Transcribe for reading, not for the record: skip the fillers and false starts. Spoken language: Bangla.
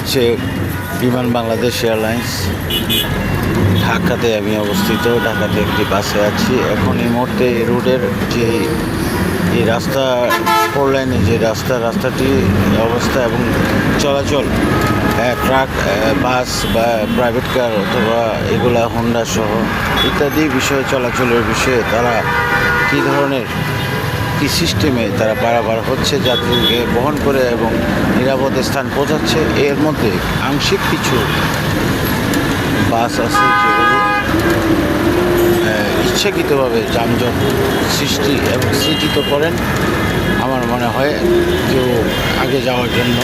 হচ্ছে বিমান বাংলাদেশ এয়ারলাইন্স। ঢাকাতে আমি অবস্থিত, ঢাকাতে একটি বাসে আছি। এখন এই মুহূর্তে এই রোডের যে এই রাস্তা, 4 লাইনে যে রাস্তাটি অবস্থা এবং চলাচল, ট্রাক, বাস বা প্রাইভেট কার অথবা এগুলা হোন্ডা সহ ইত্যাদি বিষয়ে চলাচলের বিষয়ে তারা কী ধরনের কী সিস্টেমে তারা পারাপার হচ্ছে, যাত্রীকে বহন করে এবং নিরাপদ স্থান পৌঁছাচ্ছে। এর মধ্যে আংশিক কিছু বাস আছে যেগুলো ইচ্ছাকৃতভাবে যানজট সৃষ্টি এবং সৃজিত করেন, আমার মনে হয় কেউ আগে যাওয়ার জন্য।